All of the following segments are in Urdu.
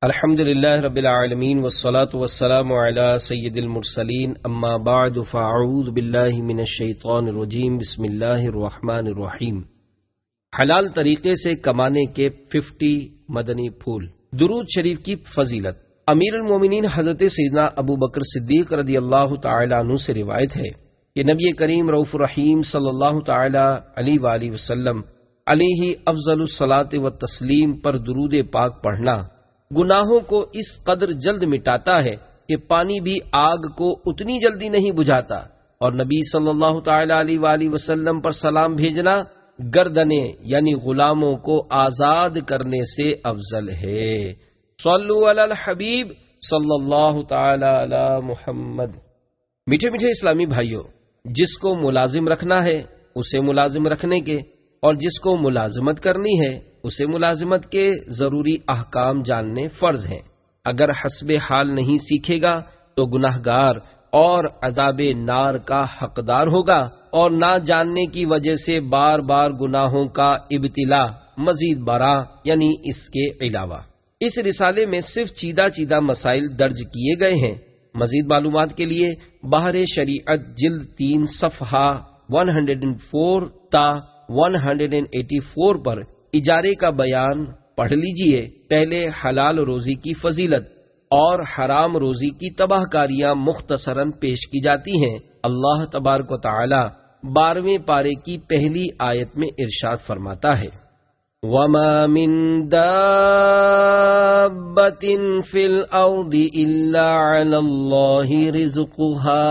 الحمد للہ رب العالمین والصلاة والسلام علی سید المرسلین اما بعد فاعوذ باللہ من الشیطان الرجیم بسم اللہ الرحمن الرحیم۔ حلال طریقے سے کمانے کے 50 مدنی پھول۔ درود شریف کی فضیلت۔ امیر المومنین حضرت سیدنا ابو بکر صدیق رضی اللہ تعالی عنہ سے روایت ہے کہ نبی کریم رؤوف الرحیم صلی اللہ تعالی علیہ وآلہ وسلم علیہ افضل الصلاۃ والتسلیم پر درود پاک پڑھنا گناہوں کو اس قدر جلد مٹاتا ہے کہ پانی بھی آگ کو اتنی جلدی نہیں بجھاتا، اور نبی صلی اللہ تعالی علیہ وآلہ وسلم پر سلام بھیجنا گردنیں یعنی غلاموں کو آزاد کرنے سے افضل ہے۔ صلو علی الحبیب صلی اللہ تعالی علی محمد۔ میٹھے میٹھے اسلامی بھائیوں، جس کو ملازم رکھنا ہے اسے ملازم رکھنے کے، اور جس کو ملازمت کرنی ہے اسے ملازمت کے ضروری احکام جاننے فرض ہیں۔ اگر حسب حال نہیں سیکھے گا تو گناہگار اور عذاب نار کا حقدار ہوگا، اور نہ جاننے کی وجہ سے بار بار گناہوں کا ابتلا مزید برآں یعنی اس کے علاوہ۔ اس رسالے میں صرف چیدہ مسائل درج کیے گئے ہیں۔ مزید معلومات کے لیے بحر شریعت جلد 3 صفحہ 104 تا 184 پر اجارے کا بیان پڑھ لیجئے۔ پہلے حلال روزی کی فضیلت اور حرام روزی کی تباہ کاریاں مختصراً پیش کی جاتی ہیں۔ اللہ تبارک و تعالی 12ویں پارے کی پہلی آیت میں ارشاد فرماتا ہے، وَمَا مِن دَابَّةٍ فِي الْأَرْضِ إِلَّا عَلَى اللَّهِ رِزْقُهَا۔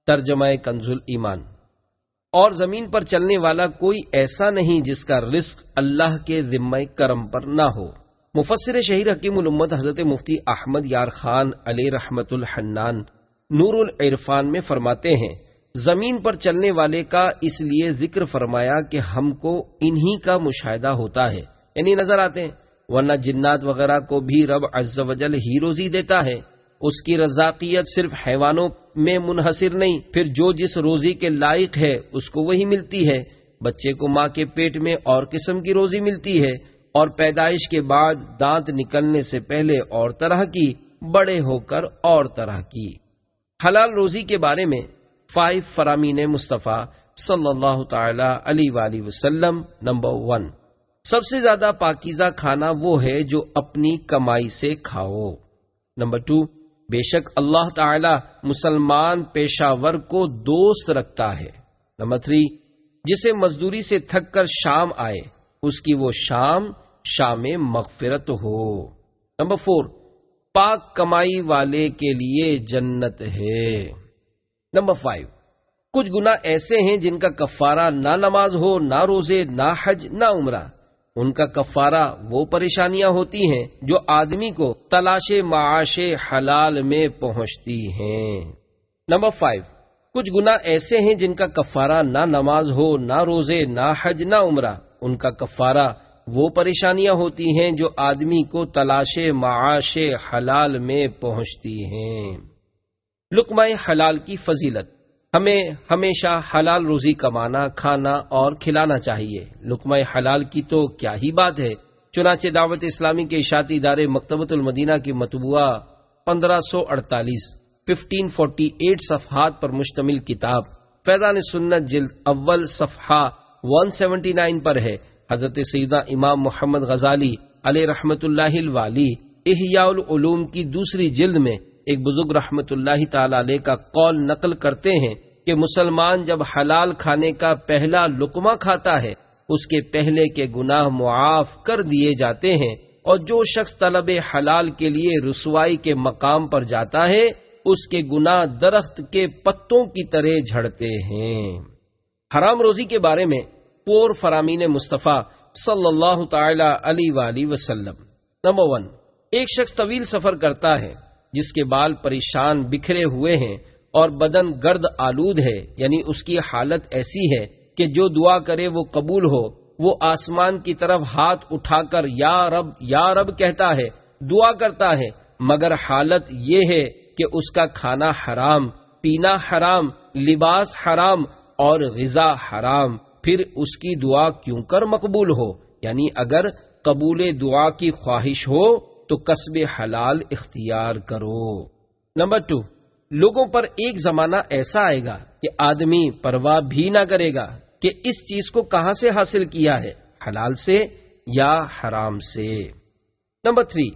ترجمہ کنز الایمان۔ اور زمین پر چلنے والا کوئی ایسا نہیں جس کا رزق اللہ کے ذمہ کرم پر نہ ہو۔ مفسر شہیر حکیم الامت حضرت مفتی احمد یار خان علیہ رحمت الحنان نور العرفان میں فرماتے ہیں، زمین پر چلنے والے کا اس لیے ذکر فرمایا کہ ہم کو انہی کا مشاہدہ ہوتا ہے، یعنی نظر آتے ہیں، ورنہ جنات وغیرہ کو بھی رب عز و جل ہی روزی دیتا ہے۔ اس کی رزاقیت صرف حیوانوں میں منحصر نہیں، پھر جو جس روزی کے لائق ہے اس کو وہی ملتی ہے۔ بچے کو ماں کے پیٹ میں اور قسم کی روزی ملتی ہے، اور پیدائش کے بعد دانت نکلنے سے پہلے اور طرح کی، بڑے ہو کر اور طرح کی۔ حلال روزی کے بارے میں 5 فرامین مصطفیٰ صلی اللہ تعالی علیہ وآلہ وسلم۔ نمبر 1، سب سے زیادہ پاکیزہ کھانا وہ ہے جو اپنی کمائی سے کھاؤ۔ نمبر 2، بے شک اللہ تعالی مسلمان پیشہ ور کو دوست رکھتا ہے۔ نمبر 3، جسے مزدوری سے تھک کر شام آئے اس کی وہ شام مغفرت ہو۔ نمبر 4، پاک کمائی والے کے لیے جنت ہے۔ نمبر 5، کچھ گناہ ایسے ہیں جن کا کفارہ نہ نماز ہو، نہ روزے، نہ حج، نہ عمرہ۔ ان کا کفارہ وہ پریشانیاں ہوتی ہیں جو آدمی کو تلاش معاش حلال میں پہنچتی ہیں۔ نمبر 5، کچھ گناہ ایسے ہیں جن کا کفارہ نہ نماز ہو، نہ روزے، نہ حج، نہ عمرہ۔ ان کا کفارہ وہ پریشانیاں ہوتی ہیں جو آدمی کو تلاش معاش حلال میں پہنچتی ہیں۔ لقمہ حلال کی فضیلت۔ ہمیں ہمیشہ حلال روزی کمانا، کھانا اور کھلانا چاہیے۔ لقمہ حلال کی تو کیا ہی بات ہے، چنانچہ دعوت اسلامی کے اشاعتی ادارے مکتبۃ المدینہ کی مطبوعہ 1548 صفحات پر مشتمل کتاب فیضان سنت جلد اول صفحہ 179 پر ہے۔ حضرت سیدنا امام محمد غزالی علیہ رحمت اللہ الوالی احیاء العلوم کی دوسری جلد میں ایک بزرگ رحمت اللہ تعالی علیہ کا قول نقل کرتے ہیں کہ مسلمان جب حلال کھانے کا پہلا لقمہ کھاتا ہے اس کے پہلے کے گناہ معاف کر دیے جاتے ہیں، اور جو شخص طلب حلال کے لیے رسوائی کے مقام پر جاتا ہے اس کے گناہ درخت کے پتوں کی طرح جھڑتے ہیں۔ حرام روزی کے بارے میں 4 فرامین مصطفیٰ صلی اللہ تعالی علیہ وآلہ وسلم۔ نمبر 1، ایک شخص طویل سفر کرتا ہے جس کے بال پریشان بکھرے ہوئے ہیں اور بدن گرد آلود ہے، یعنی اس کی حالت ایسی ہے کہ جو دعا کرے وہ قبول ہو۔ وہ آسمان کی طرف ہاتھ اٹھا کر یا رب یا رب کہتا ہے، دعا کرتا ہے، مگر حالت یہ ہے کہ اس کا کھانا حرام، پینا حرام، لباس حرام اور غذا حرام۔ پھر اس کی دعا کیوں کر مقبول ہو؟ یعنی اگر قبول دعا کی خواہش ہو تو کسب حلال اختیار کرو۔ نمبر 2، لوگوں پر ایک زمانہ ایسا آئے گا کہ آدمی پرواہ بھی نہ کرے گا کہ اس چیز کو کہاں سے حاصل کیا ہے، حلال سے یا حرام سے۔ نمبر 3،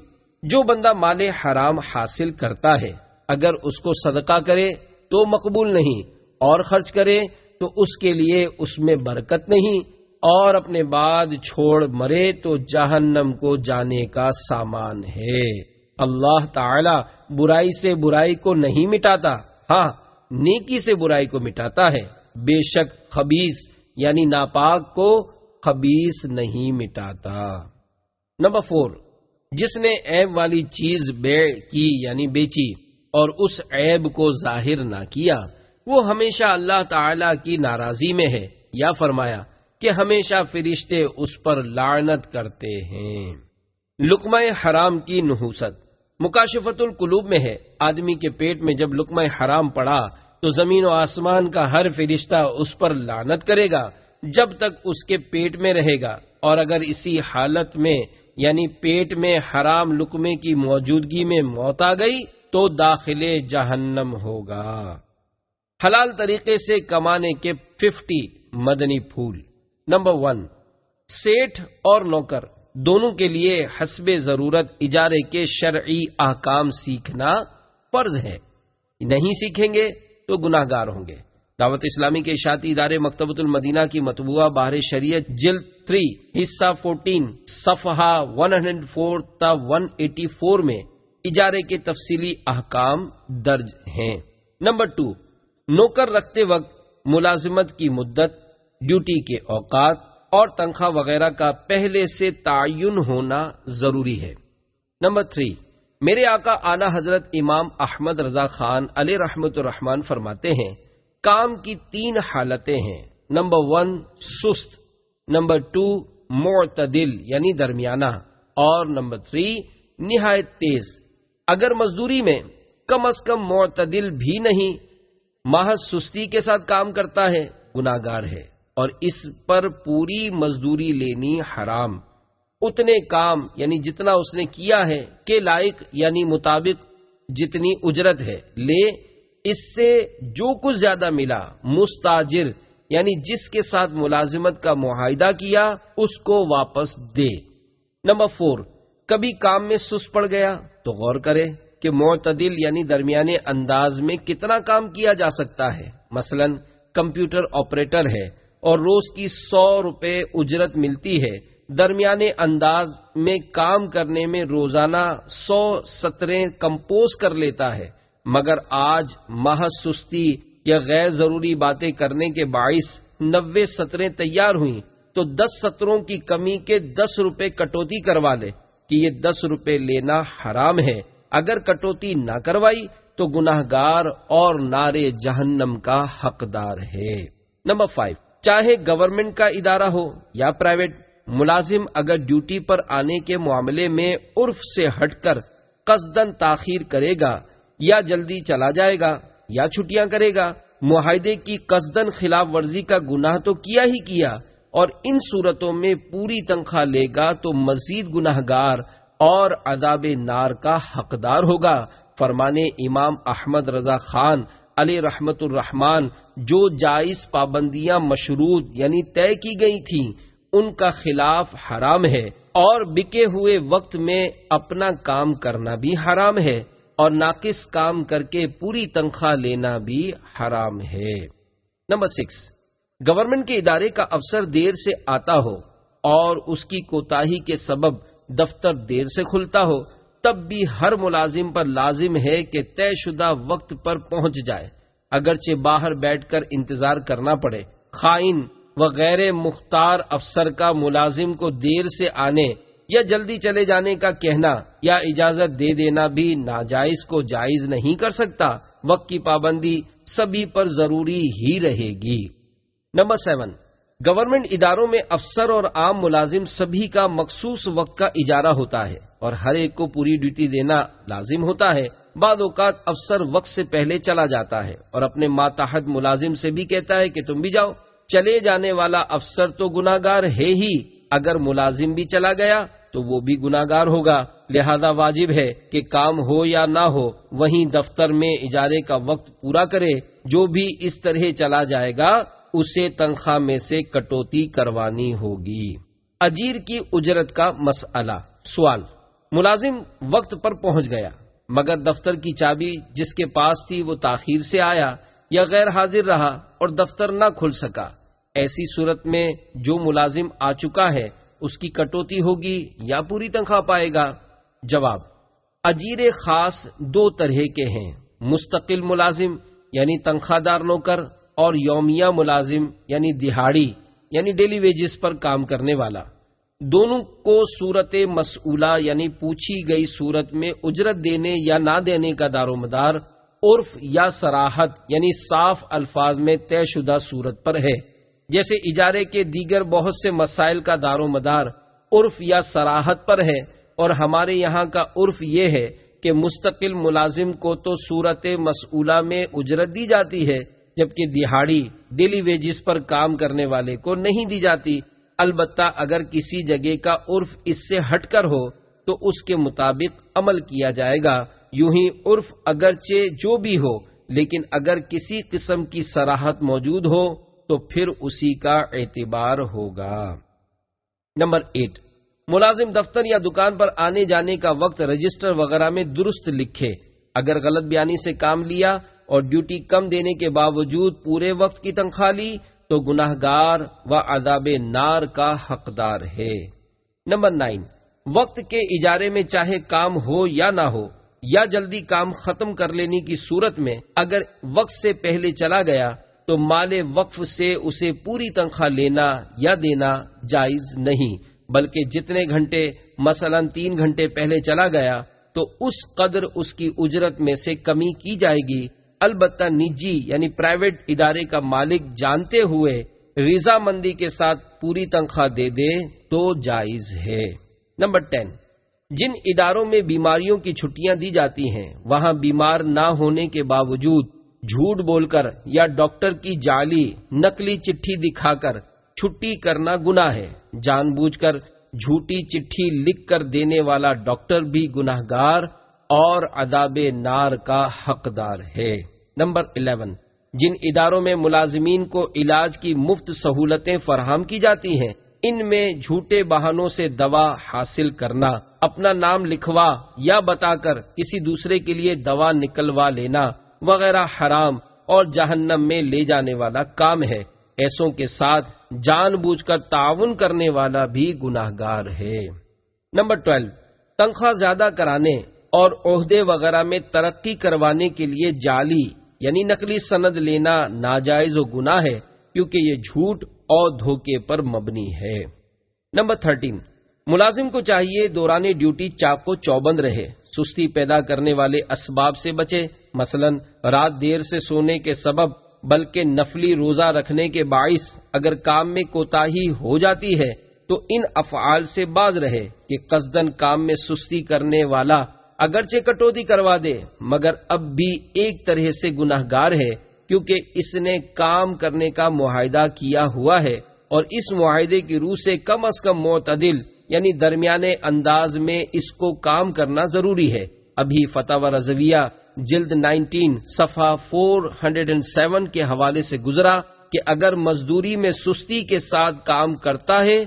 جو بندہ مال حرام حاصل کرتا ہے اگر اس کو صدقہ کرے تو مقبول نہیں، اور خرچ کرے تو اس کے لیے اس میں برکت نہیں، اور اپنے بعد چھوڑ مرے تو جہنم کو جانے کا سامان ہے۔ اللہ تعالی برائی سے برائی کو نہیں مٹاتا، ہاں نیکی سے برائی کو مٹاتا ہے۔ بے شک خبیث یعنی ناپاک کو خبیث نہیں مٹاتا۔ نمبر 4، جس نے عیب والی چیز بیع کی یعنی بیچی اور اس عیب کو ظاہر نہ کیا، وہ ہمیشہ اللہ تعالی کی ناراضی میں ہے، یا فرمایا کہ ہمیشہ فرشتے اس پر لعنت کرتے ہیں۔ لقمہ حرام کی نحوست مکاشفۃ القلوب میں ہے، آدمی کے پیٹ میں جب لقمہ حرام پڑا تو زمین و آسمان کا ہر فرشتہ اس پر لعنت کرے گا جب تک اس کے پیٹ میں رہے گا، اور اگر اسی حالت میں یعنی پیٹ میں حرام لقمے کی موجودگی میں موت آ گئی تو داخل جہنم ہوگا۔ حلال طریقے سے کمانے کے 50 مدنی پھول۔ نمبر 1، سیٹھ اور نوکر دونوں کے لیے حسب ضرورت اجارے کے شرعی احکام سیکھنا فرض ہے، نہیں سیکھیں گے تو گناہ گار ہوں گے۔ دعوت اسلامی کے اشاعتی ادارے مکتبۃ المدینہ کی مطبوعہ بحر شریعت جلد 3 حصہ 14 صفحہ 104 تا 184 میں اجارے کے تفصیلی احکام درج ہیں۔ نمبر 2، نوکر رکھتے وقت ملازمت کی مدت، ڈیوٹی کے اوقات اور تنخواہ وغیرہ کا پہلے سے تعین ہونا ضروری ہے۔ نمبر 3، میرے آقا اعلیٰ حضرت امام احمد رضا خان علیہ رحمت الرحمن فرماتے ہیں، کام کی 3 حالتیں ہیں۔ نمبر 1 سست، نمبر 2 معتدل یعنی درمیانہ، اور نمبر 3 نہایت تیز۔ اگر مزدوری میں کم از کم معتدل بھی نہیں، محض سستی کے ساتھ کام کرتا ہے، گناہ گار ہے، اور اس پر پوری مزدوری لینی حرام۔ اتنے کام یعنی جتنا اس نے کیا ہے کے لائق یعنی مطابق جتنی اجرت ہے لے، اس سے جو کچھ زیادہ ملا مستاجر یعنی جس کے ساتھ ملازمت کا معاہدہ کیا اس کو واپس دے۔ نمبر 4، کبھی کام میں سست پڑ گیا تو غور کرے کہ معتدل یعنی درمیانے انداز میں کتنا کام کیا جا سکتا ہے۔ مثلا کمپیوٹر آپریٹر ہے اور روز کی 100 روپے اجرت ملتی ہے، درمیانے انداز میں کام کرنے میں روزانہ 100 سطریں کمپوز کر لیتا ہے، مگر آج محض سستی یا غیر ضروری باتیں کرنے کے باعث 90 سطریں تیار ہوئیں تو 10 سطروں کی کمی کے 10 روپے کٹوتی کروا لے کہ یہ 10 روپے لینا حرام ہے۔ اگر کٹوتی نہ کروائی تو گناہ گار اور نارے جہنم کا حقدار ہے۔ نمبر 5، چاہے گورنمنٹ کا ادارہ ہو یا پرائیویٹ، ملازم اگر ڈیوٹی پر آنے کے معاملے میں عرف سے ہٹ کر قصدن تاخیر کرے گا یا جلدی چلا جائے گا یا چھٹیاں کرے گا، معاہدے کی قصدن خلاف ورزی کا گناہ تو کیا ہی کیا، اور ان صورتوں میں پوری تنخواہ لے گا تو مزید گناہ گار اور عذاب نار کا حقدار ہوگا۔ فرمانے امام احمد رضا خان علیہ رحمت الرحمن، جو جائز پابندیاں مشروط یعنی طے کی گئی تھیں ان کا خلاف حرام ہے، اور بکے ہوئے وقت میں اپنا کام کرنا بھی حرام ہے، اور ناقص کام کر کے پوری تنخواہ لینا بھی حرام ہے۔ نمبر 6، گورنمنٹ کے ادارے کا افسر دیر سے آتا ہو اور اس کی کوتاہی کے سبب دفتر دیر سے کھلتا ہو، تب بھی ہر ملازم پر لازم ہے کہ طے شدہ وقت پر پہنچ جائے، اگرچہ باہر بیٹھ کر انتظار کرنا پڑے۔ خائن و غیر مختار افسر کا ملازم کو دیر سے آنے یا جلدی چلے جانے کا کہنا یا اجازت دے دینا بھی ناجائز کو جائز نہیں کر سکتا۔ وقت کی پابندی سبھی پر ضروری ہی رہے گی۔ نمبر 7، گورنمنٹ اداروں میں افسر اور عام ملازم سبھی کا مخصوص وقت کا اجارہ ہوتا ہے اور ہر ایک کو پوری ڈیوٹی دینا لازم ہوتا ہے۔ بعض اوقات افسر وقت سے پہلے چلا جاتا ہے اور اپنے ماتحت ملازم سے بھی کہتا ہے کہ تم بھی جاؤ۔ چلے جانے والا افسر تو گناہ گار ہے ہی، اگر ملازم بھی چلا گیا تو وہ بھی گناہگار ہوگا۔ لہذا واجب ہے کہ کام ہو یا نہ ہو وہیں دفتر میں اجارے کا وقت پورا کرے۔ جو بھی اس طرح چلا جائے گا اسے تنخواہ میں سے کٹوتی کروانی ہوگی۔ اجیر کی اجرت کا مسئلہ۔ سوال: ملازم وقت پر پہنچ گیا مگر دفتر کی چابی جس کے پاس تھی وہ تاخیر سے آیا یا غیر حاضر رہا اور دفتر نہ کھل سکا۔ ایسی صورت میں جو ملازم آ چکا ہے اس کی کٹوتی ہوگی یا پوری تنخواہ پائے گا؟ جواب: اجیر خاص دو طرح کے ہیں، مستقل ملازم یعنی تنخواہ دار نوکر، اور یومیہ ملازم یعنی دہاڑی یعنی ڈیلی ویجز پر کام کرنے والا۔ دونوں کو صورت مسئولہ یعنی پوچھی گئی صورت میں اجرت دینے یا نہ دینے کا دار و مدار عرف یا صراحت یعنی صاف الفاظ میں طے شدہ صورت پر ہے۔ جیسے اجارے کے دیگر بہت سے مسائل کا دار و مدار عرف یا صراحت پر ہے، اور ہمارے یہاں کا عرف یہ ہے کہ مستقل ملازم کو تو صورت مسئولہ میں اجرت دی جاتی ہے جبکہ دہاڑی ڈیلی ویجز پر کام کرنے والے کو نہیں دی جاتی۔ البتہ اگر کسی جگہ کا عرف اس سے ہٹ کر ہو تو اس کے مطابق عمل کیا جائے گا۔ یوں ہی عرف اگرچہ جو بھی ہو لیکن اگر کسی قسم کی صراحت موجود ہو تو پھر اسی کا اعتبار ہوگا۔ نمبر 8، ملازم دفتر یا دکان پر آنے جانے کا وقت رجسٹر وغیرہ میں درست لکھے۔ اگر غلط بیانی سے کام لیا اور ڈیوٹی کم دینے کے باوجود پورے وقت کی تنخواہ لی تو گناہگار و عذاب نار کا حقدار ہے۔ نمبر 9، وقت کے اجارے میں چاہے کام ہو یا نہ ہو یا جلدی کام ختم کر لینے کی صورت میں اگر وقت سے پہلے چلا گیا تو مال وقف سے اسے پوری تنخواہ لینا یا دینا جائز نہیں، بلکہ جتنے گھنٹے مثلا 3 گھنٹے پہلے چلا گیا تو اس قدر اس کی اجرت میں سے کمی کی جائے گی۔ البتہ نجی یعنی پرائیویٹ ادارے کا مالک جانتے ہوئے رضامندی کے ساتھ پوری تنخواہ دے دے تو جائز ہے۔ نمبر 10، جن اداروں میں بیماریوں کی چھٹیاں دی جاتی ہیں وہاں بیمار نہ ہونے کے باوجود جھوٹ بول کر یا ڈاکٹر کی جعلی نقلی چٹھی دکھا کر چھٹی کرنا گناہ ہے۔ جان بوجھ کر جھوٹی چٹھی لکھ کر دینے والا ڈاکٹر بھی گناہگار اور عذاب نار کا حقدار ہے۔ نمبر 11، جن اداروں میں ملازمین کو علاج کی مفت سہولتیں فراہم کی جاتی ہیں ان میں جھوٹے بہانوں سے دوا حاصل کرنا، اپنا نام لکھوا یا بتا کر کسی دوسرے کے لیے دوا نکلوا لینا وغیرہ حرام اور جہنم میں لے جانے والا کام ہے۔ ایسوں کے ساتھ جان بوجھ کر تعاون کرنے والا بھی گناہگار ہے۔ نمبر 12، تنخواہ زیادہ کرانے اور عہدے وغیرہ میں ترقی کروانے کے لیے جعلی یعنی نقلی سند لینا ناجائز و گناہ ہے کیونکہ یہ جھوٹ اور دھوکے پر مبنی ہے۔ نمبر 13، ملازم کو چاہیے دوران ڈیوٹی چاق و چوبند رہے، سستی پیدا کرنے والے اسباب سے بچے، مثلا رات دیر سے سونے کے سبب بلکہ نفلی روزہ رکھنے کے باعث اگر کام میں کوتاہی ہو جاتی ہے تو ان افعال سے باز رہے کہ قصدن کام میں سستی کرنے والا اگرچہ کٹوتی کروا دے مگر اب بھی ایک طرح سے گناہگار ہے کیونکہ اس نے کام کرنے کا معاہدہ کیا ہوا ہے اور اس معاہدے کی روح سے کم از کم معتدل یعنی درمیانے انداز میں اس کو کام کرنا ضروری ہے۔ ابھی فتاوی رضویہ جلد 19 صفحہ 407 کے حوالے سے گزرا کہ اگر مزدوری میں سستی کے ساتھ کام کرتا ہے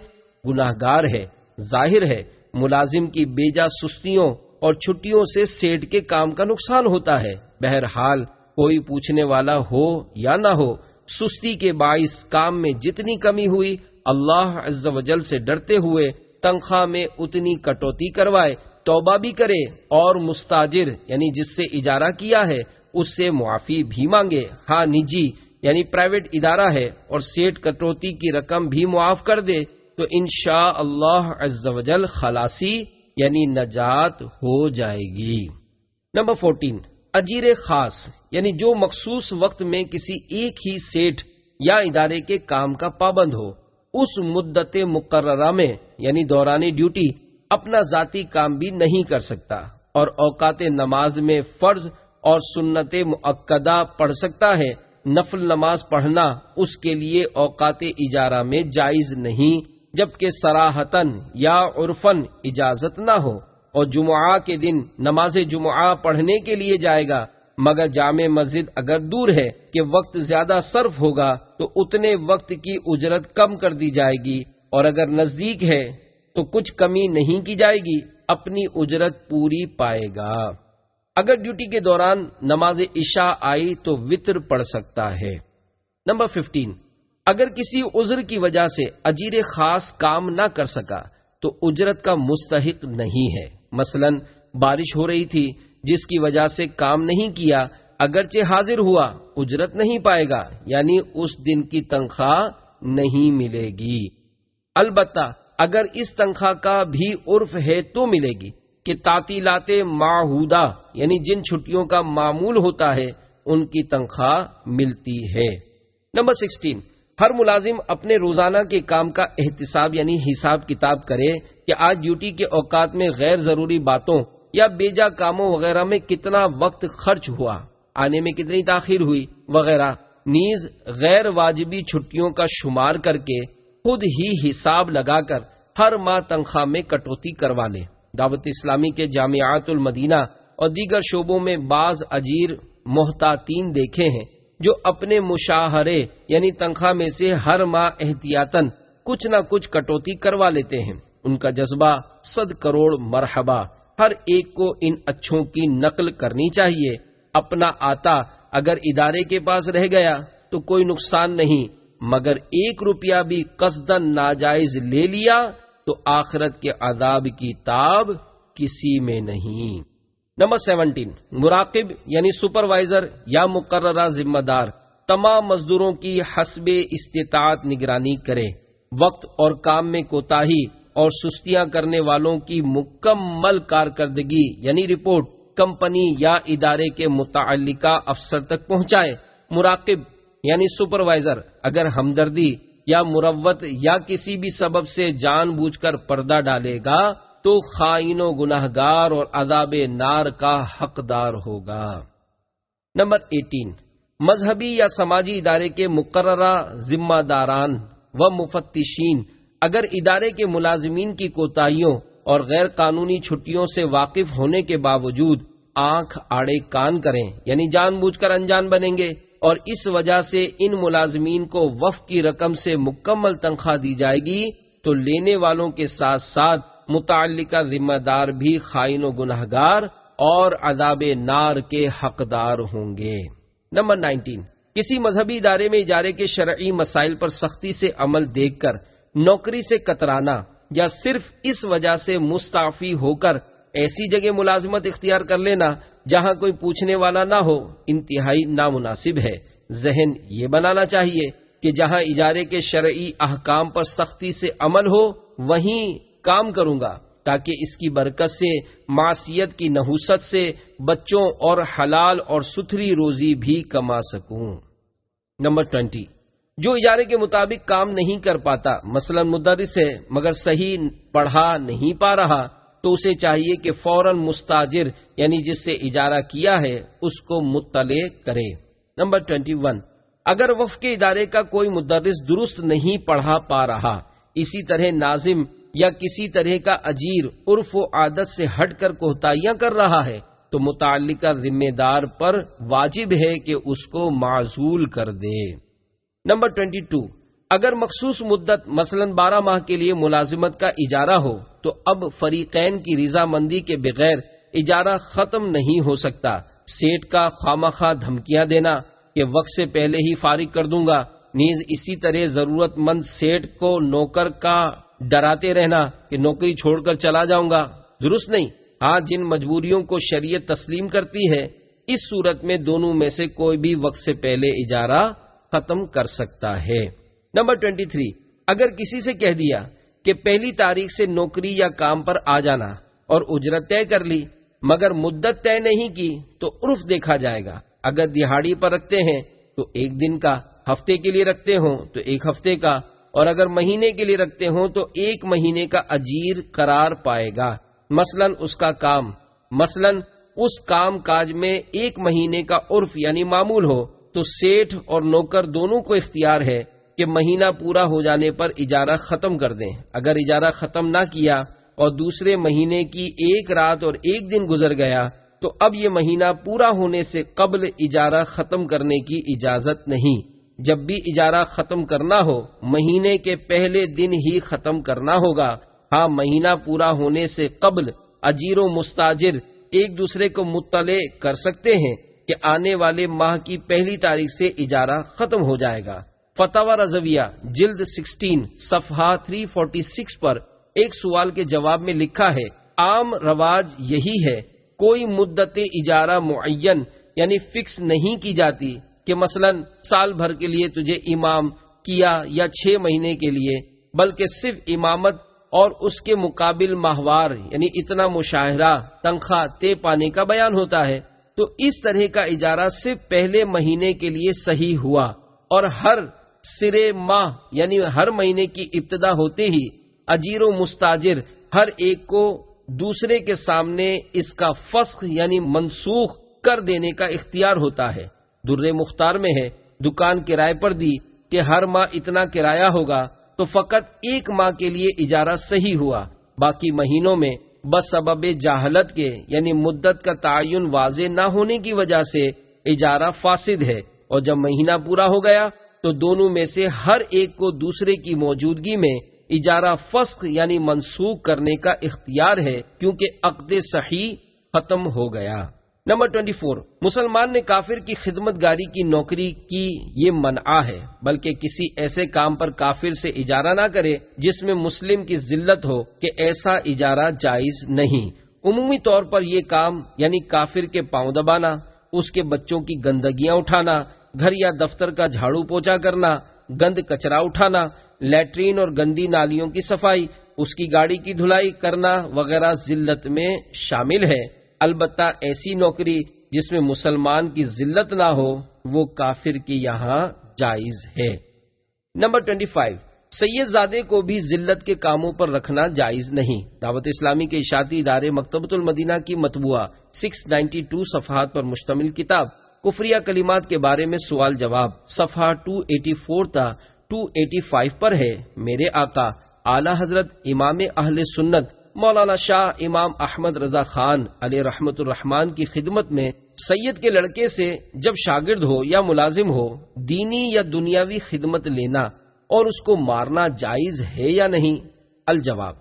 گناہگار ہے۔ ظاہر ہے ملازم کی بیجا سستیوں اور چھٹیوں سے سیٹ کے کام کا نقصان ہوتا ہے۔ بہرحال کوئی پوچھنے والا ہو یا نہ ہو، سستی کے باعث کام میں جتنی کمی ہوئی اللہ عز و جل سے ڈرتے ہوئے تنخواہ میں اتنی کٹوتی کروائے، توبہ بھی کرے اور مستاجر یعنی جس سے اجارہ کیا ہے اس سے معافی بھی مانگے۔ ہاں نجی یعنی پرائیویٹ ادارہ ہے اور سیٹ کٹوتی کی رقم بھی معاف کر دے تو انشاء اللہ عز و جل خلاصی یعنی نجات ہو جائے گی۔ نمبر 14، اجیر خاص یعنی جو مخصوص وقت میں کسی ایک ہی سیٹ یا ادارے کے کام کا پابند ہو، اس مدت مقررہ میں یعنی دوران ڈیوٹی اپنا ذاتی کام بھی نہیں کر سکتا اور اوقات نماز میں فرض اور سنت مؤکدہ پڑھ سکتا ہے۔ نفل نماز پڑھنا اس کے لیے اوقات اجارہ میں جائز نہیں جبکہ صراحتاً یا عرفاً اجازت نہ ہو، اور جمعہ کے دن نماز جمعہ پڑھنے کے لیے جائے گا، مگر جامع مسجد اگر دور ہے کہ وقت زیادہ صرف ہوگا تو اتنے وقت کی اجرت کم کر دی جائے گی، اور اگر نزدیک ہے تو کچھ کمی نہیں کی جائے گی، اپنی اجرت پوری پائے گا۔ اگر ڈیوٹی کے دوران نماز عشاء آئی تو وتر پڑھ سکتا ہے۔ نمبر 15، اگر کسی عذر کی وجہ سے اجیر خاص کام نہ کر سکا تو اجرت کا مستحق نہیں ہے۔ مثلا بارش ہو رہی تھی جس کی وجہ سے کام نہیں کیا، اگرچہ حاضر ہوا، اجرت نہیں پائے گا، یعنی اس دن کی تنخواہ نہیں ملے گی۔ البتہ اگر اس تنخواہ کا بھی عرف ہے تو ملے گی کہ تعطیلات معہودہ یعنی جن چھٹیوں کا معمول ہوتا ہے ان کی تنخواہ ملتی ہے۔ نمبر 16، ہر ملازم اپنے روزانہ کے کام کا احتساب یعنی حساب کتاب کرے کہ آج ڈیوٹی کے اوقات میں غیر ضروری باتوں یا بیجا کاموں وغیرہ میں کتنا وقت خرچ ہوا، آنے میں کتنی تاخیر ہوئی وغیرہ، نیز غیر واجبی چھٹیوں کا شمار کر کے خود ہی حساب لگا کر ہر ماہ تنخواہ میں کٹوتی کروا لے۔ دعوت اسلامی کے جامعات المدینہ اور دیگر شعبوں میں بعض اجیر محتاطین دیکھے ہیں جو اپنے مشاہرے یعنی تنخواہ میں سے ہر ماہ احتیاطاً کچھ نہ کچھ کٹوتی کروا لیتے ہیں۔ ان کا جذبہ 100 کروڑ مرحبا، ہر ایک کو ان اچھوں کی نقل کرنی چاہیے۔ اپنا آتا اگر ادارے کے پاس رہ گیا تو کوئی نقصان نہیں، مگر 1 روپیہ بھی قصداً ناجائز لے لیا تو آخرت کے عذاب کی تاب کسی میں نہیں۔ نمبر 17، مراقب یعنی سپروائزر یا مقررہ ذمہ دار تمام مزدوروں کی حسب استطاعت نگرانی کرے، وقت اور کام میں کوتاہی اور سستیاں کرنے والوں کی مکمل کارکردگی یعنی رپورٹ کمپنی یا ادارے کے متعلقہ افسر تک پہنچائے۔ مراقب یعنی سپروائزر اگر ہمدردی یا مروت یا کسی بھی سبب سے جان بوجھ کر پردہ ڈالے گا تو خائن و گناہگار اور عذاب نار کا حقدار ہوگا۔ نمبر 18، مذہبی یا سماجی ادارے کے مقررہ ذمہ داران و مفتشین اگر ادارے کے ملازمین کی کوتاہیوں اور غیر قانونی چھٹیوں سے واقف ہونے کے باوجود آنکھ آڑے کان کریں یعنی جان بوجھ کر انجان بنیں گے اور اس وجہ سے ان ملازمین کو وفد کی رقم سے مکمل تنخواہ دی جائے گی تو لینے والوں کے ساتھ ساتھ متعلقہ ذمہ دار بھی خائن و گناہگار اور عذاب نار کے حقدار ہوں گے۔ نمبر 19، کسی مذہبی ادارے میں اجارے کے شرعی مسائل پر سختی سے عمل دیکھ کر نوکری سے کترانا یا صرف اس وجہ سے مستعفی ہو کر ایسی جگہ ملازمت اختیار کر لینا جہاں کوئی پوچھنے والا نہ ہو انتہائی نامناسب ہے۔ ذہن یہ بنانا چاہیے کہ جہاں اجارے کے شرعی احکام پر سختی سے عمل ہو وہیں کام کروں گا تاکہ اس کی برکت سے معصیت کی نحوست سے بچوں اور حلال اور ستھری روزی بھی کما سکوں۔ نمبر 20، جو اجارے کے مطابق کام نہیں کر پاتا، مثلا مدرس ہے مگر صحیح پڑھا نہیں پا رہا، تو اسے چاہیے کہ فوراً مستاجر یعنی جس سے اجارہ کیا ہے اس کو مطلع کرے۔ نمبر 21، اگر وقف کے ادارے کا کوئی مدرس درست نہیں پڑھا پا رہا، اسی طرح ناظم یا کسی طرح کا اجیر عرف و عادت سے ہٹ کر کوتاہیاں کر رہا ہے تو متعلقہ ذمہ دار پر واجب ہے کہ اس کو معزول کر دے۔ نمبر 22، اگر مخصوص مدت مثلا 12 ماہ کے لیے ملازمت کا اجارہ ہو تو اب فریقین کی رضامندی کے بغیر اجارہ ختم نہیں ہو سکتا۔ سیٹ کا خوامخواہ دھمکیاں دینا کہ وقت سے پہلے ہی فارغ کر دوں گا، نیز اسی طرح ضرورت مند سیٹ کو نوکر کا ڈراتے رہنا کہ نوکری چھوڑ کر چلا جاؤں گا، درست نہیں۔ ہاں، جن مجبوریوں کو شریعت تسلیم کرتی ہے اس صورت میں دونوں میں سے کوئی بھی وقت سے پہلے اجارہ ختم کر سکتا ہے۔ نمبر 23، اگر کسی سے کہہ دیا کہ پہلی تاریخ سے نوکری یا کام پر آ جانا اور اجرت طے کر لی مگر مدت طے نہیں کی تو عرف دیکھا جائے گا۔ اگر دہاڑی پر رکھتے ہیں تو 1 دن کا، ہفتے کے لیے رکھتے ہوں تو 1 ہفتے کا، اور اگر مہینے کے لیے رکھتے ہوں تو 1 مہینے کا اجیر قرار پائے گا۔ مثلاً اس کام کاج میں 1 مہینے کا عرف یعنی معمول ہو تو سیٹھ اور نوکر دونوں کو اختیار ہے کہ کہ مہینہ پورا ہو جانے پر اجارہ ختم کر دیں۔ اگر اجارہ ختم نہ کیا اور دوسرے مہینے کی ایک رات اور ایک دن گزر گیا تو اب یہ مہینہ پورا ہونے سے قبل اجارہ ختم کرنے کی اجازت نہیں۔ جب بھی اجارہ ختم کرنا ہو مہینے کے پہلے دن ہی ختم کرنا ہوگا۔ ہاں، مہینہ پورا ہونے سے قبل اجیر و مستاجر ایک دوسرے کو مطلع کر سکتے ہیں کہ آنے والے ماہ کی پہلی تاریخ سے اجارہ ختم ہو جائے گا۔ فتاوی رضویہ جلد 16 صفحہ 346 پر ایک سوال کے جواب میں لکھا ہے، عام رواج یہی ہے، کوئی مدت اجارہ معین یعنی فکس نہیں کی جاتی کہ مثلا سال بھر کے لیے تجھے امام کیا یا 6 مہینے کے لیے، بلکہ صرف امامت اور اس کے مقابل ماہوار یعنی اتنا مشاہرہ تنخواہ طے پانے کا بیان ہوتا ہے۔ تو اس طرح کا اجارہ صرف پہلے مہینے کے لیے صحیح ہوا، اور ہر سرے ماہ یعنی ہر مہینے کی ابتدا ہوتے ہی اجیر و مستاجر ہر ایک کو دوسرے کے سامنے اس کا فسخ یعنی منسوخ کر دینے کا اختیار ہوتا ہے۔ در مختار میں ہے، دکان کرائے پر دی کہ ہر ماہ اتنا کرایہ ہوگا تو فقط ایک ماہ کے لیے اجارہ صحیح ہوا، باقی مہینوں میں بسبب جہالت کے یعنی مدت کا تعین واضح نہ ہونے کی وجہ سے اجارہ فاسد ہے، اور جب مہینہ پورا ہو گیا تو دونوں میں سے ہر ایک کو دوسرے کی موجودگی میں اجارہ فسخ یعنی منسوخ کرنے کا اختیار ہے، کیونکہ عقد صحیح ختم ہو گیا۔ نمبر 24، مسلمان نے کافر کی خدمت گاری کی نوکری کی یہ منع ہے، بلکہ کسی ایسے کام پر کافر سے اجارہ نہ کرے جس میں مسلم کی ذلت ہو کہ ایسا اجارہ جائز نہیں۔ عمومی طور پر یہ کام یعنی کافر کے پاؤں دبانا، اس کے بچوں کی گندگیاں اٹھانا، گھر یا دفتر کا جھاڑو پوچھا کرنا، گند کچرا اٹھانا، لیٹرین اور گندی نالیوں کی صفائی، اس کی گاڑی کی دھلائی کرنا وغیرہ ذلت میں شامل ہے۔ البتہ ایسی نوکری جس میں مسلمان کی ذلت نہ ہو وہ کافر کی یہاں جائز ہے۔ نمبر 25، سید زادے کو بھی ذلت کے کاموں پر رکھنا جائز نہیں۔ دعوت اسلامی کے اشاعتی ادارے مکتبۃ المدینہ کی مطبوعہ 692 صفحات پر مشتمل کتاب کفریہ کلمات کے بارے میں سوال جواب صفحہ 284 تا 285 پر ہے۔ میرے آقا اعلی حضرت امام اہل سنت مولانا شاہ امام احمد رضا خان علیہ رحمت الرحمان کی خدمت میں سید کے لڑکے سے جب شاگرد ہو یا ملازم ہو دینی یا دنیاوی خدمت لینا اور اس کو مارنا جائز ہے یا نہیں؟ الجواب،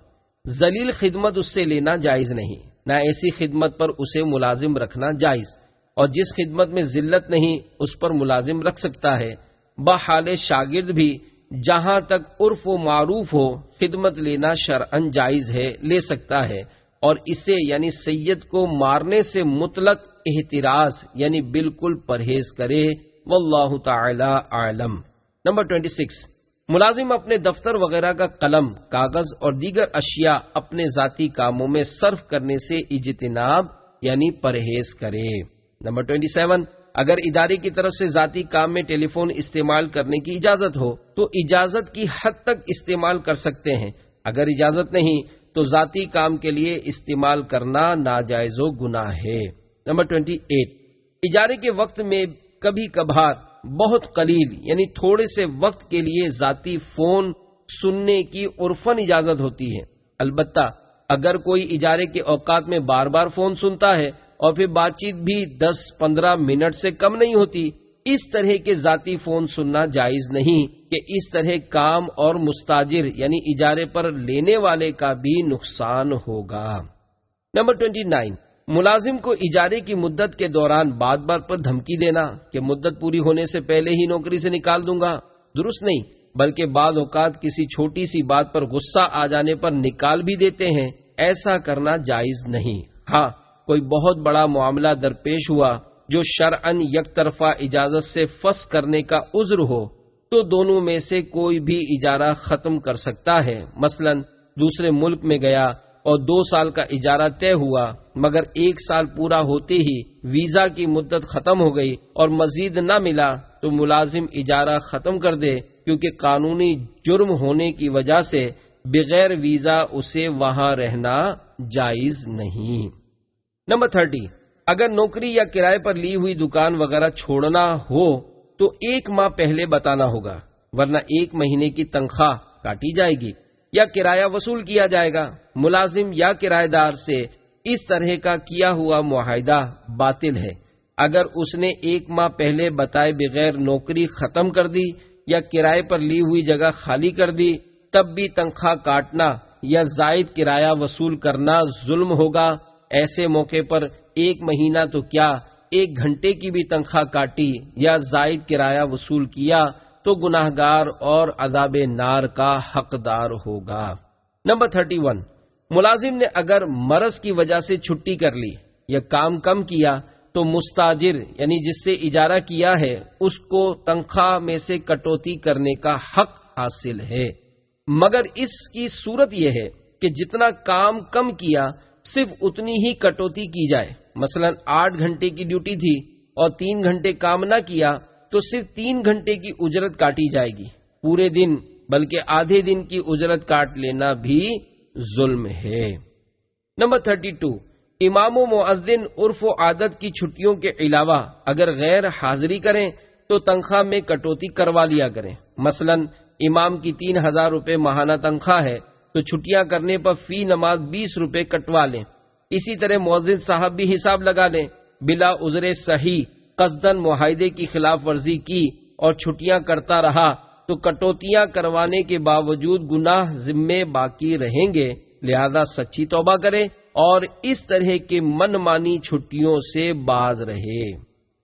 ذلیل خدمت اس سے لینا جائز نہیں، نہ ایسی خدمت پر اسے ملازم رکھنا جائز، اور جس خدمت میں ذلت نہیں اس پر ملازم رکھ سکتا ہے۔ بحال شاگرد بھی جہاں تک عرف و معروف ہو خدمت لینا شرعاً جائز ہے، لے سکتا ہے، اور اسے یعنی سید کو مارنے سے مطلق احتراز یعنی بالکل پرہیز کرے۔ واللہ تعالی اعلم۔ نمبر 26، ملازم اپنے دفتر وغیرہ کا قلم، کاغذ اور دیگر اشیاء اپنے ذاتی کاموں میں صرف کرنے سے اجتناب یعنی پرہیز کرے۔ نمبر 27، اگر ادارے کی طرف سے ذاتی کام میں ٹیلی فون استعمال کرنے کی اجازت ہو تو اجازت کی حد تک استعمال کر سکتے ہیں، اگر اجازت نہیں تو ذاتی کام کے لیے استعمال کرنا ناجائز و گناہ ہے۔ نمبر 28، اجارے کے وقت میں کبھی کبھار بہت قلیل یعنی تھوڑے سے وقت کے لیے ذاتی فون سننے کی عرفاً اجازت ہوتی ہے، البتہ اگر کوئی اجارے کے اوقات میں بار بار فون سنتا ہے اور پھر بات چیت بھی 10-15 منٹ سے کم نہیں ہوتی، اس طرح کے ذاتی فون سننا جائز نہیں کہ اس طرح کام اور مستاجر یعنی اجارے پر لینے والے کا بھی نقصان ہوگا۔ نمبر 29، ملازم کو اجارے کی مدت کے دوران بار بار پر دھمکی دینا کہ مدت پوری ہونے سے پہلے ہی نوکری سے نکال دوں گا، درست نہیں، بلکہ بعض اوقات کسی چھوٹی سی بات پر غصہ آ جانے پر نکال بھی دیتے ہیں، ایسا کرنا جائز نہیں۔ ہاں، کوئی بہت بڑا معاملہ درپیش ہوا جو شرعاً یک طرفہ اجازت سے فسخ کرنے کا عذر ہو تو دونوں میں سے کوئی بھی اجارہ ختم کر سکتا ہے۔ مثلا دوسرے ملک میں گیا اور 2 سال کا اجارہ طے ہوا، مگر 1 سال پورا ہوتے ہی ویزا کی مدت ختم ہو گئی اور مزید نہ ملا تو ملازم اجارہ ختم کر دے، کیونکہ قانونی جرم ہونے کی وجہ سے بغیر ویزا اسے وہاں رہنا جائز نہیں۔ نمبر 30، اگر نوکری یا کرائے پر لی ہوئی دکان وغیرہ چھوڑنا ہو تو 1 ماہ پہلے بتانا ہوگا، ورنہ 1 مہینے کی تنخواہ کاٹی جائے گی یا کرایہ وصول کیا جائے گا۔ ملازم یا کرایہ دار سے اس طرح کا کیا ہوا معاہدہ باطل ہے۔ اگر اس نے 1 ماہ پہلے بتائے بغیر نوکری ختم کر دی یا کرائے پر لی ہوئی جگہ خالی کر دی، تب بھی تنخواہ کاٹنا یا زائد کرایہ وصول کرنا ظلم ہوگا۔ ایسے موقع پر 1 مہینہ تو کیا 1 گھنٹے کی بھی تنخواہ کاٹی یا زائد کرایہ وصول کیا تو گناہگار اور عذاب نار کا حقدار ہوگا۔ نمبر 31، ملازم نے اگر مرض کی وجہ سے چھٹی کر لی یا کام کم کیا تو مستاجر یعنی جس سے اجارہ کیا ہے اس کو تنخواہ میں سے کٹوتی کرنے کا حق حاصل ہے، مگر اس کی صورت یہ ہے کہ جتنا کام کم کیا صرف اتنی ہی کٹوتی کی جائے۔ مثلا 8 گھنٹے کی ڈیوٹی تھی اور 3 گھنٹے کام نہ کیا تو صرف 3 گھنٹے کی اجرت کاٹی جائے گی۔ پورے دن بلکہ آدھے دن کی اجرت کاٹ لینا بھی ظلم ہے۔ نمبر 32، امام و مؤذن عرف و عادت کی چھٹیوں کے علاوہ اگر غیر حاضری کریں تو تنخواہ میں کٹوتی کروا لیا کریں۔ مثلا امام کی 3000 روپے ماہانہ تنخواہ ہے تو چھٹیاں کرنے پر فی نماز 20 روپے کٹوا لیں۔ اسی طرح مؤذن صاحب بھی حساب لگا لیں۔ بلا عذر صحیح قصدن معاہدے کی خلاف ورزی کی اور چھٹیاں کرتا رہا تو کٹوتیاں کروانے کے باوجود گناہ ذمے باقی رہیں گے، لہذا سچی توبہ کرے اور اس طرح کے من مانی چھٹیوں سے باز رہے۔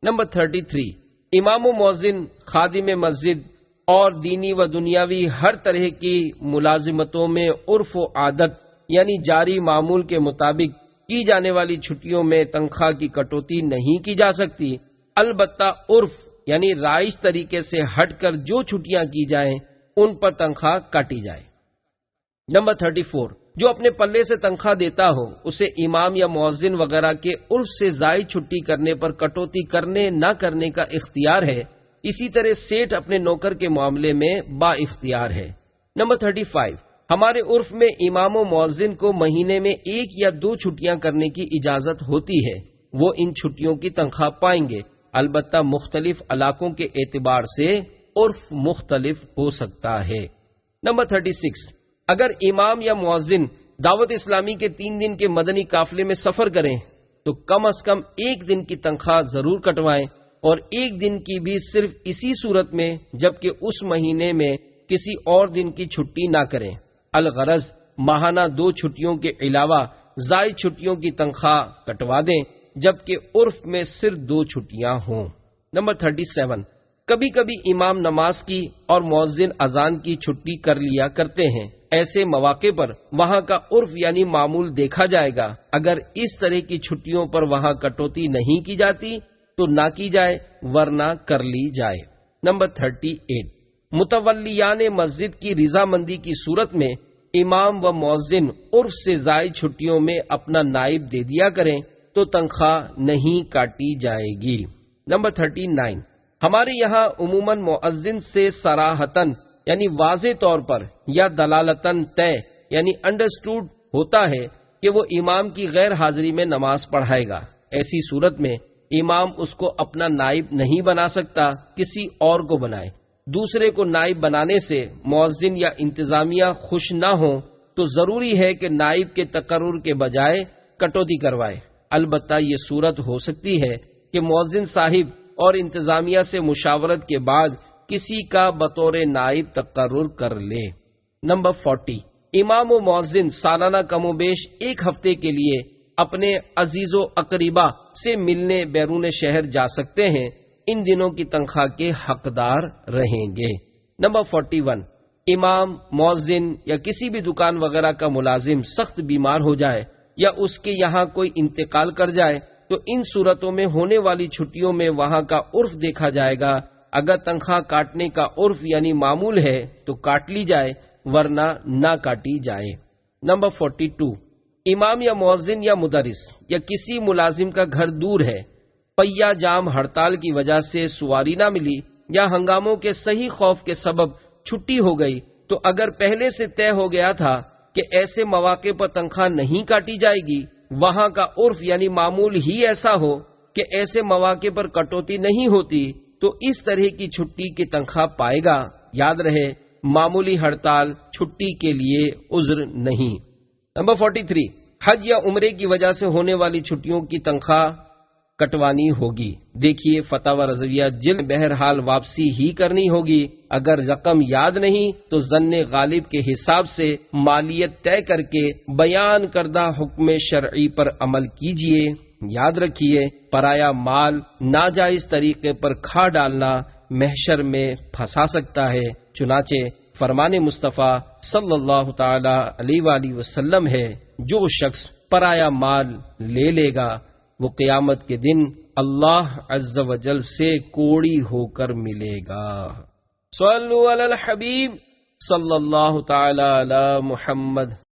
نمبر 33، امام و مؤذن، خادم مسجد اور دینی و دنیاوی ہر طرح کی ملازمتوں میں عرف و عادت یعنی جاری معمول کے مطابق کی جانے والی چھٹیوں میں تنخواہ کی کٹوتی نہیں کی جا سکتی، البتہ عرف یعنی رائج طریقے سے ہٹ کر جو چھٹیاں کی جائیں ان پر تنخواہ کاٹی جائے۔ نمبر 34، جو اپنے پلے سے تنخواہ دیتا ہو اسے امام یا مؤذن وغیرہ کے عرف سے زائد چھٹی کرنے پر کٹوتی کرنے نہ کرنے کا اختیار ہے۔ اسی طرح سیٹھ اپنے نوکر کے معاملے میں با اختیار ہے۔ نمبر 35، ہمارے عرف میں امام و مؤذن کو مہینے میں 1 یا 2 چھٹیاں کرنے کی اجازت ہوتی ہے، وہ ان چھٹیوں کی تنخواہ پائیں گے، البتہ مختلف علاقوں کے اعتبار سے عرف مختلف ہو سکتا ہے۔ نمبر 36، اگر امام یا مؤذن دعوت اسلامی کے 3 دن کے مدنی قافلے میں سفر کریں تو کم از کم 1 دن کی تنخواہ ضرور کٹوائیں، اور 1 دن کی بھی صرف اسی صورت میں جبکہ اس مہینے میں کسی اور دن کی چھٹی نہ کریں۔ الغرض ماہانہ 2 چھٹیوں کے علاوہ زائد چھٹیوں کی تنخواہ کٹوا دیں جبکہ عرف میں صرف 2 چھٹیاں ہوں۔ نمبر 37، کبھی کبھی امام نماز کی اور مؤذن اذان کی چھٹی کر لیا کرتے ہیں، ایسے مواقع پر وہاں کا عرف یعنی معمول دیکھا جائے گا۔ اگر اس طرح کی چھٹیوں پر وہاں کٹوتی نہیں کی جاتی تو نہ کی جائے ورنہ کر لی جائے۔ نمبر 38، متولیان مسجد کی رضامندی کی صورت میں امام و مؤذن عرف سے زائد چھٹیوں میں اپنا نائب دے دیا کریں تو تنخواہ نہیں کاٹی جائے گی۔ نمبر 39، ہمارے یہاں عموماً مؤذن سے صراحتاً یعنی واضح طور پر یا دلالتاً طے یعنی انڈرسٹوڈ ہوتا ہے کہ وہ امام کی غیر حاضری میں نماز پڑھائے گا۔ ایسی صورت میں امام اس کو اپنا نائب نہیں بنا سکتا، کسی اور کو بنائے۔ دوسرے کو نائب بنانے سے مؤذن یا انتظامیہ خوش نہ ہوں تو ضروری ہے کہ نائب کے تقرر کے بجائے کٹوتی کروائے۔ البتہ یہ صورت ہو سکتی ہے کہ مؤذن صاحب اور انتظامیہ سے مشاورت کے بعد کسی کا بطور نائب تقرر کر لے۔ نمبر 40، امام و مؤذن سالانہ کم و بیش 1 ہفتے کے لیے اپنے عزیز و اقربا سے ملنے بیرون شہر جا سکتے ہیں، ان دنوں کی تنخواہ کے حقدار رہیں گے۔ نمبر 41، امام، مؤذن یا کسی بھی دکان وغیرہ کا ملازم سخت بیمار ہو جائے یا اس کے یہاں کوئی انتقال کر جائے تو ان صورتوں میں ہونے والی چھٹیوں میں وہاں کا عرف دیکھا جائے گا۔ اگر تنخواہ کاٹنے کا عرف یعنی معمول ہے تو کاٹ لی جائے ورنہ نہ کاٹی جائے۔ نمبر 42، امام یا مؤذن یا مدرس یا کسی ملازم کا گھر دور ہے، پہیہ جام ہڑتال کی وجہ سے سواری نہ ملی یا ہنگاموں کے صحیح خوف کے سبب چھٹی ہو گئی تو اگر پہلے سے طے ہو گیا تھا کہ ایسے مواقع پر تنخواہ نہیں کاٹی جائے گی، وہاں کا عرف یعنی معمول ہی ایسا ہو کہ ایسے مواقع پر کٹوتی نہیں ہوتی تو اس طرح کی چھٹی کی تنخواہ پائے گا، یاد رہے معمولی ہڑتال چھٹی کے لیے عذر نہیں۔ نمبر 43، حج یا عمرے کی وجہ سے ہونے والی چھٹیوں کی تنخواہ کٹوانی ہوگی۔ دیکھیے فتاوی رضویہ جلد، بہرحال واپسی ہی کرنی ہوگی۔ اگر رقم یاد نہیں تو ظن غالب کے حساب سے مالیت طے کر کے بیان کردہ حکم شرعی پر عمل کیجیے۔ یاد رکھیے پرایا مال ناجائز طریقے پر کھا ڈالنا محشر میں پھنسا سکتا ہے، چنانچہ فرمان مصطفیٰ صلی اللہ تعالی علیہ وآلہ وسلم ہے، جو شخص پرایا مال لے لے گا وہ قیامت کے دن اللہ عز و جل سے کوڑی ہو کر ملے گا۔ صلو علی الحبیب صلی اللہ تعالی علی محمد۔